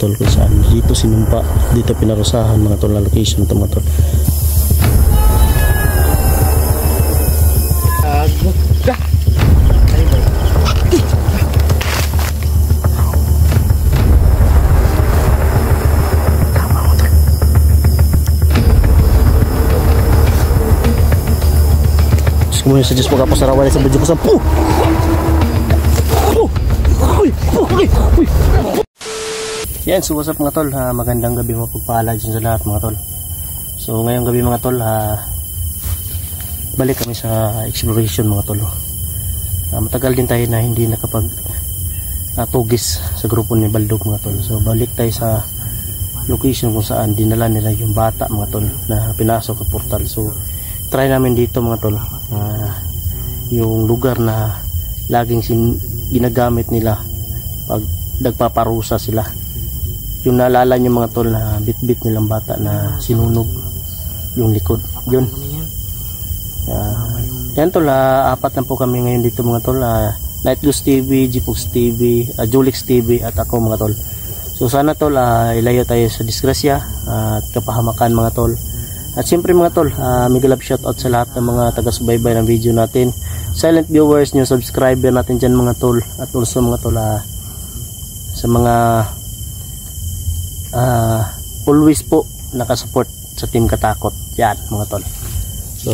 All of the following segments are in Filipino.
tol, kung saan dito sinumpa, dito pinarusahan mga tol na location ito mga tol. Kemudian saja semoga pasarawan sa video ko sa yan, so what's up mga tol, magandang gabi, mapagpaalam sa lahat mga tol. So ngayong gabi mga tol, balik kami sa exploration mga tol. Matagal din tayo na hindi nakapag tugis sa grupo ni Baldog mga tol. So balik tayo sa location kung saan dinala nila yung bata mga tol na pinasok sa portal. So try namin dito mga tol, yung lugar na laging ginagamit nila pag nagpaparusa sila. Yung naalala nyo mga tol na bit-bit nilang bata na sinunog yung likod, yun. Yan tol, apat na po kami ngayon dito mga tol. Night Goose TV, Jipox TV, Julix TV at ako mga tol. So sana tol, ilayo tayo sa disgrasya at kapahamakan mga tol. At siyempre mga tol, mega love shoutout sa lahat ng mga taga-subaybay ng video natin, silent viewers, new subscriber natin dyan mga tol, at also mga tol sa mga always po nakasupport sa Team Katakot, yan mga tol. So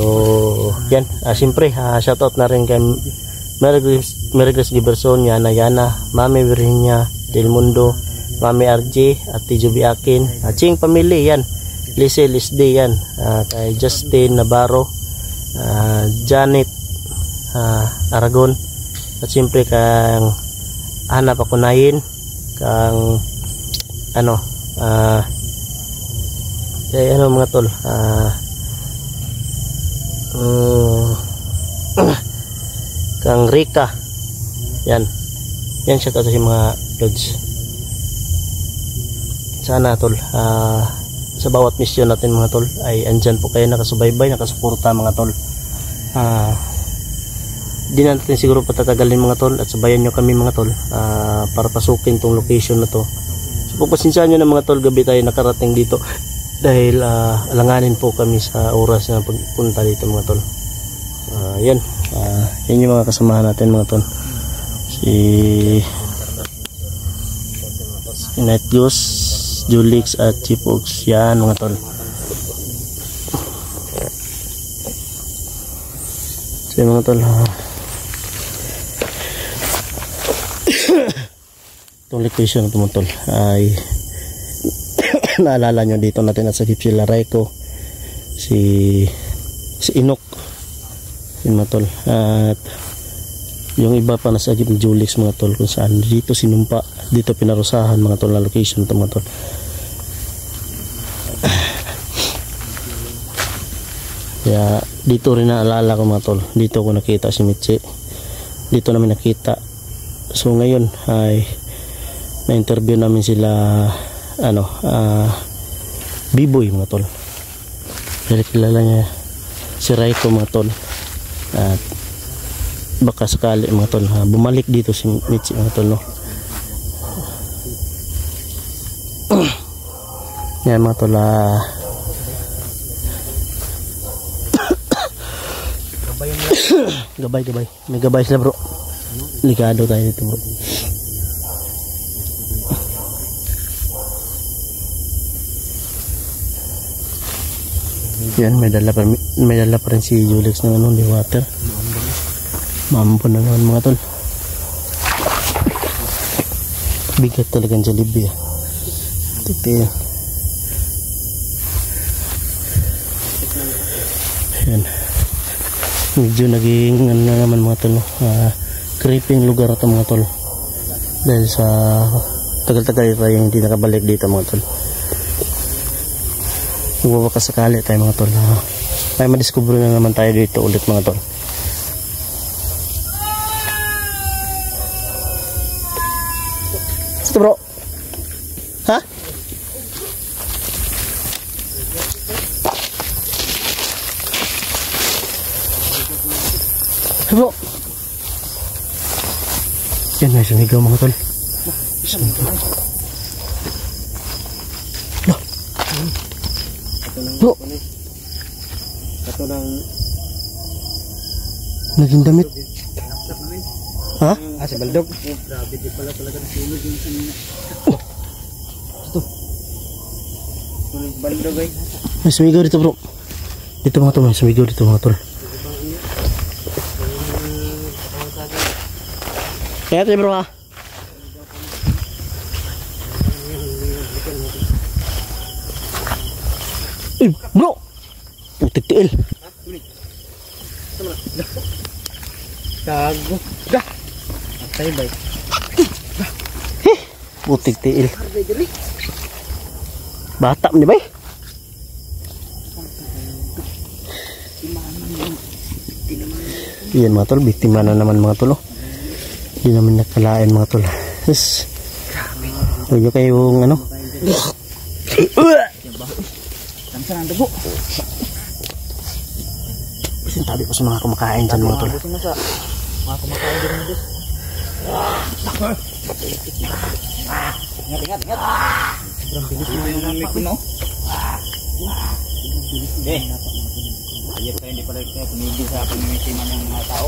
yan, siyempre shoutout na rin kay Merigres Giberson, Yana, Mami Virginia Del Mundo, Mami RJ at Tijo Biakin, Ching Family, yan Lise Lisde, yan kay Justin Navarro, Janet Aragon, at siyempre kang Ana Pakunayin, kang kay mga tol, kang Rika, yan siya to sa mga lods. Sana tol, sa bawat mission natin mga tol ay andyan po kayo nakasubaybay, nakasuporta mga tol. Di natin siguro patatagalin mga tol at sabayan nyo kami mga tol para pasukin tong location na to. So pagpasensyahan nyo na mga tol, gabi tayo nakarating dito dahil alanganin po kami sa oras na pagpunta dito mga tol. Yan yung mga kasamahan natin mga tol, si Night Goose, Julix at Jipox, yan mga tol. So mga tol, itong location na mga tol ay naalala nyo dito natin at sa Gipsy Lareco si Inok, yun mga tol. At yung iba pa nasa Gip ni Julix mga tol, kung saan dito sinumpa, dito pinarusahan mga tol na location ito mga tol. Kaya dito rin naalala ko mga tol, dito ko nakita si Mitzi, dito namin nakita. So ngayon ay na-interview namin sila B-Boy mga tol, dahil kilala niya si Raiko mga tol. At baka sakali mga tol bumalik dito si Mitzi mga tol, no? Yan mga tol, gabay may gabay sila bro, ligado tayo dito bro. Yan, may dala pa rin si Julix ng di water. Mampo na naman mga tol, bigat talagang Jollibee ito. Yan, medyo naging naman mga tol, creeping lugar ito mga tol, dahil sa tagal-tagal pa yung hindi nakabalik dito mga tol. Sakali tayo mga tol, ay madiscover na naman tayo dito ulit mga tol. Ito bro, ha? Bro, yan, may sumigaw mga tol. Bro, naging damit. Ha? Si Baldog. Grabe, di pala talaga nasulog yung kanina. Ito. Sunog Baldog ay. May sumigaw dito bro. Dito mga tol, may sumigaw dito mga tol. Kaya tayo bro ha. Eh bro. Putik tiil. Gago. Dah. Atay bay. Putik tiil. Bata mo ni bay. Yan mga tol, biktima na naman mga tol. Hindi namin nakalain mga tol. Yes. Huwag nyo kayong ano. Tansa ang dugo. Tabi ko sa mga kumakain dyan mga tol. Gusto mo sa mga kumakain din mo. Ingat. Sobrang bilis na yung namik ko, no? Eh. Ayun tayo, hindi pala tayo tumigil sa pamimitiman ng mga tao.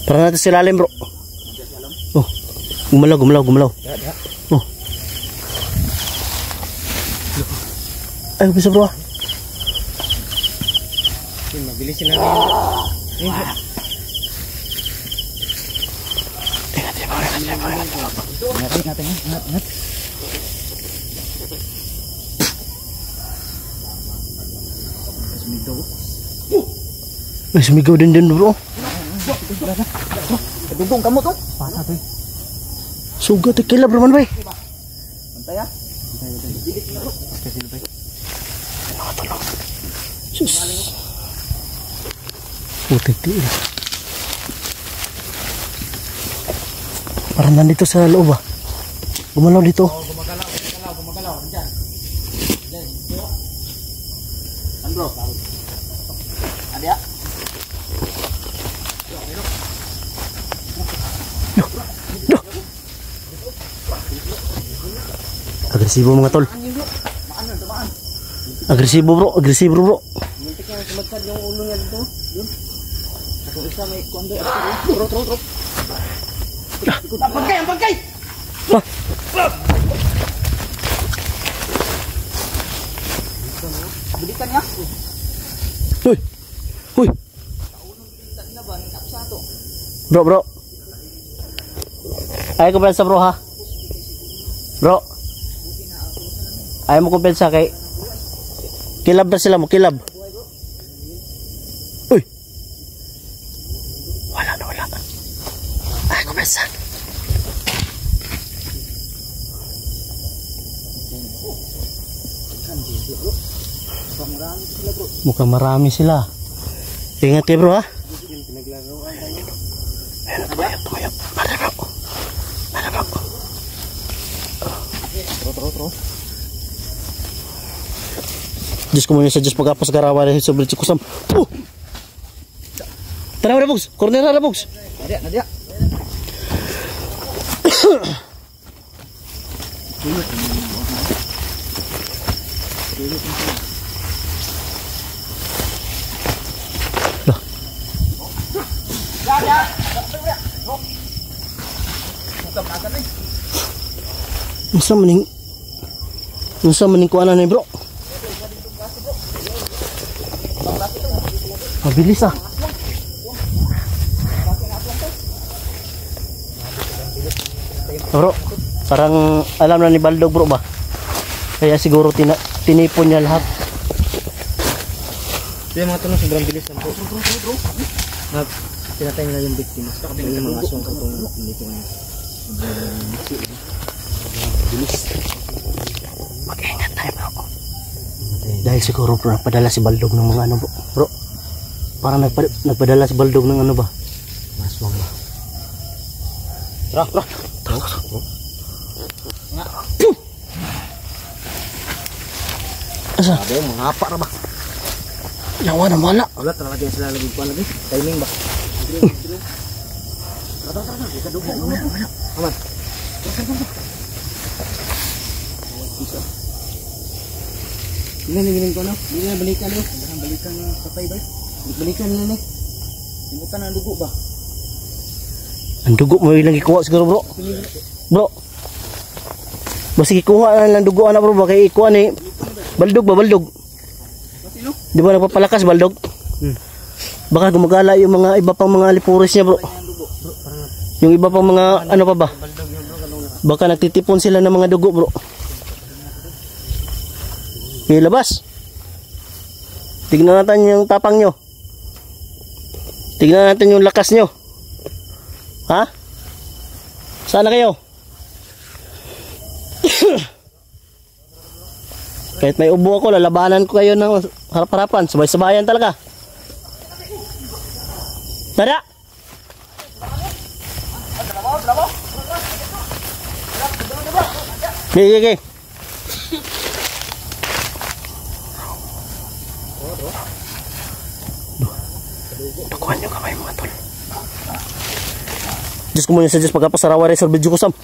Tara natin sa ilalim bro. Oh, gumalaw. Oh. Ay, bisa bro. Mabilis sila ngayon. Ingat. Ay, sumigaw din bro. Dugong kamu tuh. Pasat tuh. Sugat kilab naman bay. Pantay ya. Bilis na bro. Kasi bay. Sus. Putik tiil. Parang nandito sa loob ah. Gumalaw dito. Oh, gumagalaw. Diyan. An bro. Ada. Agresibo mga tol. Agresibo bro. Muntik yang sumagpad yung ulo niya dito. Yun. Ako isa may kondo. Tro. Pagkay! Ah. Bilikan niya. Hoy. Bro. Ayaw kumpensa bro ha. Bro. Ayaw mo kumpensa kay kilab na sila mo, kilab. Uy. Wala. Ayaw kumpensa. Mukhang marami sila. Ingat kayo bro ha. Tumayap. Mana bro. Tro. Diyos ko muna sa Diyos pagkapas garawa na sa bilit kusam. Tara na box. Corner na box. Nadia. Nusa maning kuana ni bro. Mabilis ah. Bro, parang alam na ni Baldog bro ba? Kaya siguro tinipon niya lahat. Kaya mga tanong sobrang bilis lang po. Bro. Pinatay nila yung biktima. Yung mga aswang katong dito na. Bilis. Mag-ingat tayo bro. Dahil siguro bro, nagpadala si Baldog ng mga ano bro. Bro, parang nagpadala si Baldog ng ano ba? Aswang ba? Bro. Nga. Asa? Sabi mo, ngapa na ba? Yawa na wala. Wala, talaga yan sila lagi. Kuha lagi. Timing ba? Tara. Kita dugo. Aman. Giling ko no. Hindi na balikan no. Balikan ng patay ba? Balikan nila ni. Imutan ang dugo ba? Ang dugo mo ilang ikuha siguro bro. Bro. Basta ikuha na lang dugo ana bro, baka ikuha ni baldog ba baldog? Di ba nagpapalakas baldog? Baka gumagala yung mga iba pang mga lipuris niya bro. Yung iba pang mga ano pa ba? Baka nagtitipon sila ng mga dugo bro. Ilabas. Tignan natin yung tapang nyo. Tignan natin yung lakas nyo. Ha? Sana kayo? Kahit may ubo ako, lalabanan ko kayo ng harap-harapan. Sabay-sabayan talaga. Tada! Okay. Nakuha nyo kamay mga tol. Diyos ko muna sa Diyos pagkapasarawa rin sa video ko sam.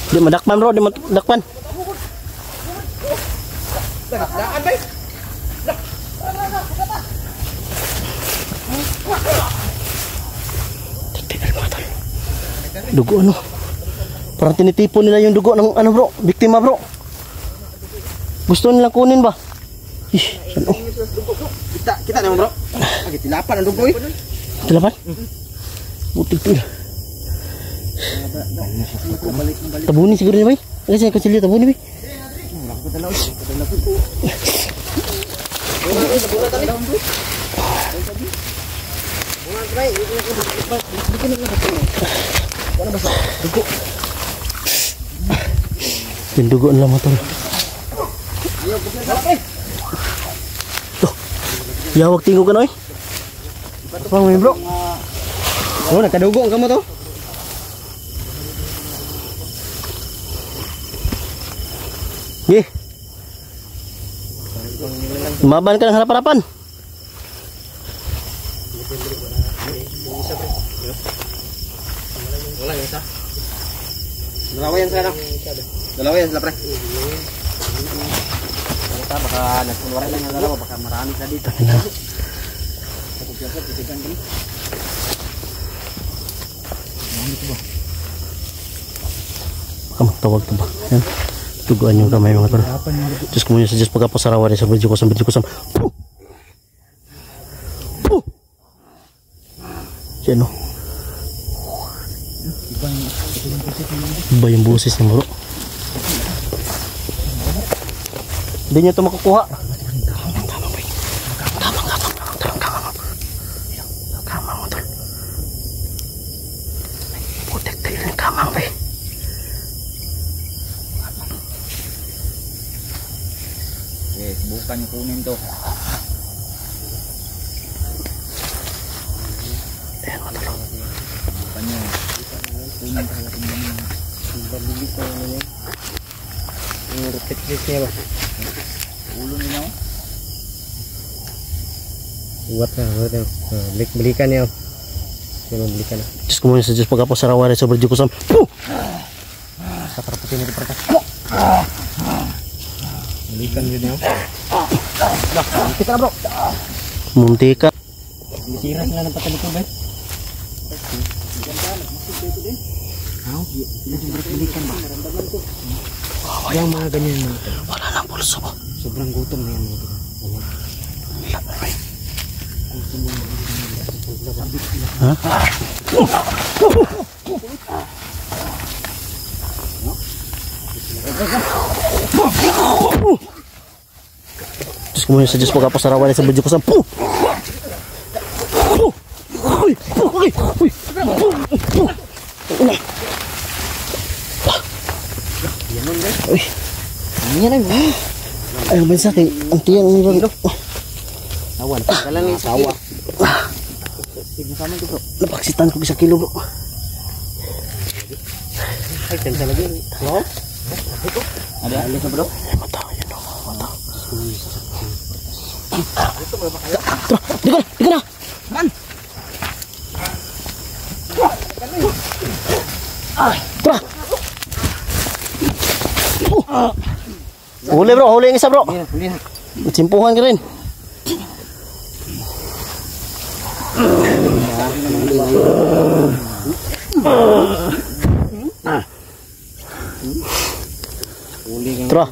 Di madakpan bro, di madakpan. Tignan mga tol. Dugo ano? Parang tinitipon nila yung dugo ng ano bro, biktima bro. Gusto nilang kunin ba? Ih, ano? Kita naman bro. Lagi tilapan ang dugo eh. Tilapan? Butik-til. Tabunin siguro niya bay. Ano siya kansilyo tabunin bay? Yung dugo nila mga tol. Tuh, yawag tinggo ka na eh. Pang bro. Oh, nakadugo ang kamo to. Gih. Maban ka ng harap-harapan. Wala yung isa. Dalawa yan sana. Dalawa yan sila pre. Baka nagpunwara lang yung dalawa. Baka marami na dito. Baka magtawag to ba? Yan. Tuguan yung kamay mga tol. Diyos ko muna sa Diyos pagkapasarawa rin sa video ko sam. Yan o. Iba yung busis ng bro. Hindi nyo ito makukuha. Kamang mo tol. Putek tayo ng kamang bay. Bukan kunin to. Ayan mga tol. Bukan nyo. Kunin talaga tingnan nyo. Babilis na naman yun. Yung rocket niya ba? Ulo nila mo? Uwat na. Balikan niya. Balikan na. Diyos ko muna sa Diyos pagkapasarawa rin sa video ko sam. Katrapatin nito para ka. Balikan nyo niya. Kita na bro. Munti ka. Sira sila ng patalikod ba? Balikan ba? Yung mga ganyan. Wala nang pulso ba? Sobrang gutom na yan. Ha? Diyos ko muna sa Diyos pagkapasarawan sa video ko sam. Uy. Yan ay. Ay, may sakit. Ang tiyang ni bang. Awan. Kala ni sawa. Tignan sa man bro. Napaksitan ko 1 kilo bro. Ay, tensa lagi. Hello? Ada ka bro? Mata yan o. Mata. Tara, di ka na. Man. Tara. Huli bro, huli yung isa bro. Huli na. Simpuhan ka rin. Tara.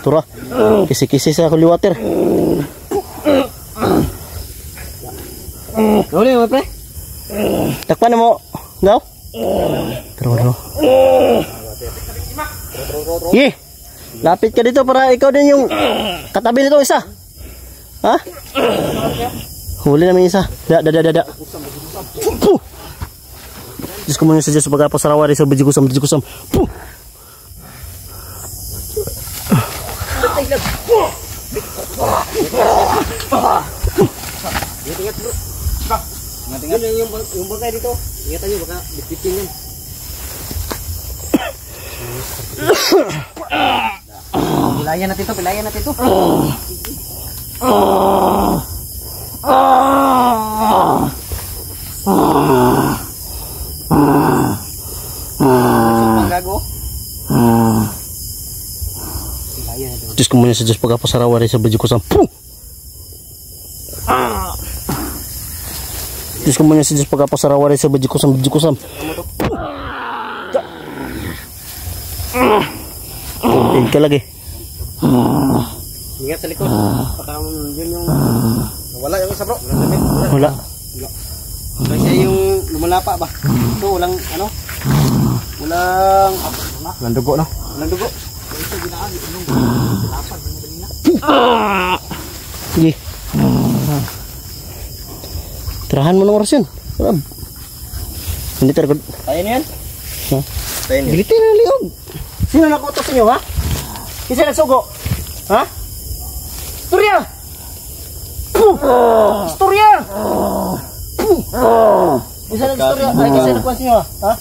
Tara. Kisi-kisi sa holy water. Huli mo pre. Takpan na mo. Gaw. Tara. Ye. Lapit ka dito para ikaw din yung katabi nito isa. Ha? Huli namin isa. Da. Puh. Diyos ko muna sa Diyos pagkapasarawa rin sa bijikusam. Puh. Ingat yung bangkay dito. Ingatan nyo baka bitbitin yan. Pilayan natin to. Gago. Diyos ko muna sa Diyos pagkapasarawa rin sa bijikusam. Puh. Diyos ko muna sa Diyos pagkapasarawa rin sa bijikusam. Tingin ka lagi. Ingat sa likod. Baka yun yung... Wala yung isa bro. Wala. Kasi yung lumalapa ba? Ito walang ano? Walang dugo no? Walang dugo. Ito ginaan. Lapad. Sige. Tirahan mo ng oras yun. Hindi terkod. Tayo na yan? Ha? Tayo na. Bilitin na liog. Sino nakutos sa inyo ha? Kasi nagsugo. Ha? Istorya! Istorya! Isa nag-istorya. Ay kasi nagkuhan sa inyo ha?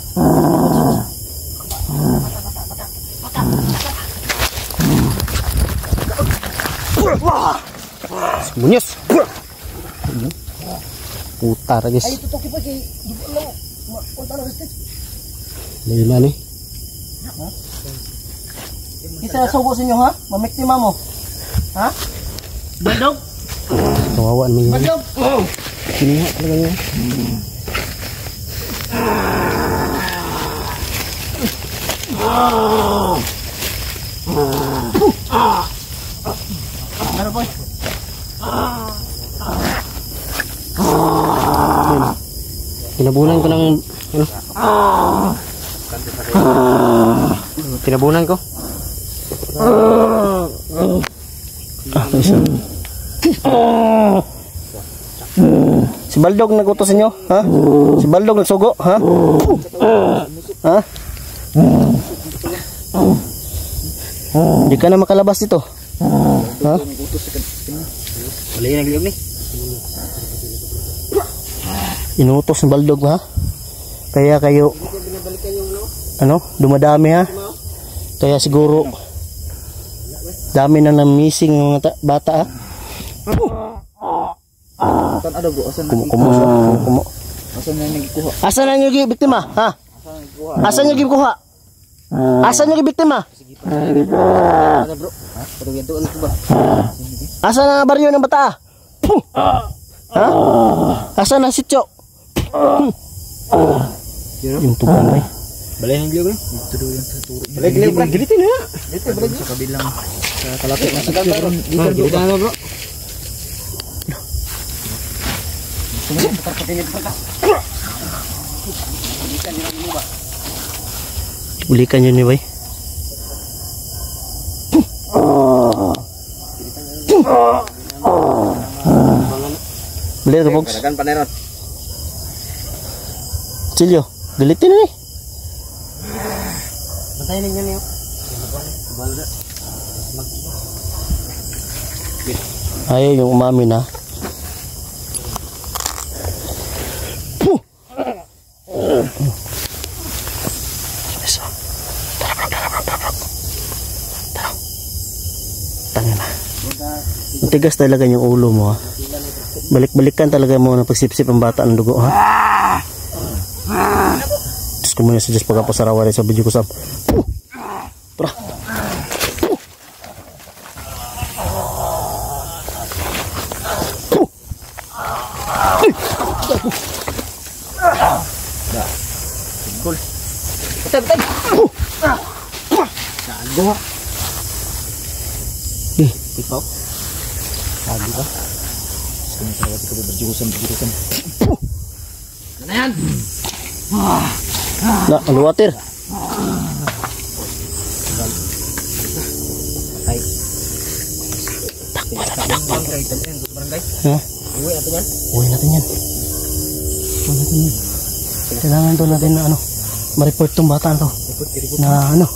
Munyos! Putar guys. Ay tutuki pa kay punta na gusto. Lila ni. Isa sugo sa inyo ha? Mamiktima mo. Ha? Badog. Kawawaan mo yun. Badog. Kiniha talaga niya. Ano boy? Tinabunan ko ng ano? Tinabunan ko. Isa. Si Baldog nagutos inyo, ha? Si Baldog nagsugo, ha? Ha? Hindi ka na makalabas dito. Ha? Wala yung nagliog ni. Inutos ng Baldog, ha? Kaya kayo ano? Dumadami, ha? Kaya siguro dami na missing ng mga bata, ha? Ano bro? Kumo. Asan na nagkuha? Asan na yung biktima, ha? Asan yung gikuha? Asan yung biktima? Ano bro? Ha? Pero yan doon ko ba? Asan ang baryo ng bata? Ha? Asan ang sityo? Yung tugan ba? Balay ng gliog ni? Balay gliog bro. Gilitin na. Dito bro. Sa kabilang sa kalapit na sityo bro. Dito na bro. Ulikan yun ni boy. Beli ka box. Kadagan paneron. Silyo, galitin na ni. Bantayan ninyo niyo. Ayaw yung umami na. Isa. Tara bro. Tara. Tanga na. Matigas talaga yung ulo mo, ha. Balik-balikan talaga mo na pagsipsip ang bata ng dugo, ha. Diyos ko muna suggest pagkapasarawa rin sa video ko, Sam. Tara. Ikaw? Sabi ka? Gusto mo talaga ikaw berjusan. Ano yan? Na, ano water? Ay. Takpan. Barangay. Ha? Uwi natin yan? Uwi natin yan. Kailangan to natin na ano, ma-report tong bata to. Na ano,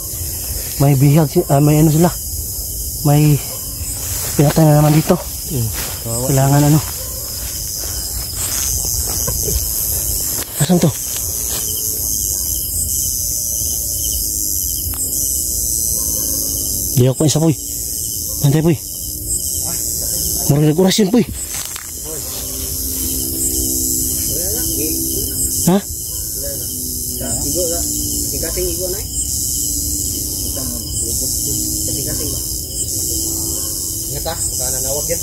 may bihag, may ano sila. May pinatay na naman dito. Kailangan ano. Asan to? Di ako isa, Poy. Nantay, Poy. Marag nag-orasyon, Poy. Ha? Igo na. Kasing igo na eh. Kasing ba? Ingat ha, baka nanawag yan.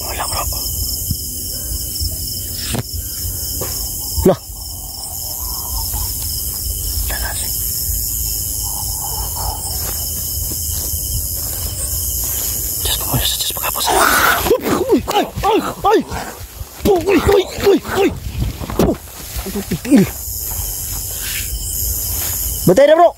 Wala, bro. Lah. Just pagkapos. Ay! Ito pipil. Batay na, bro.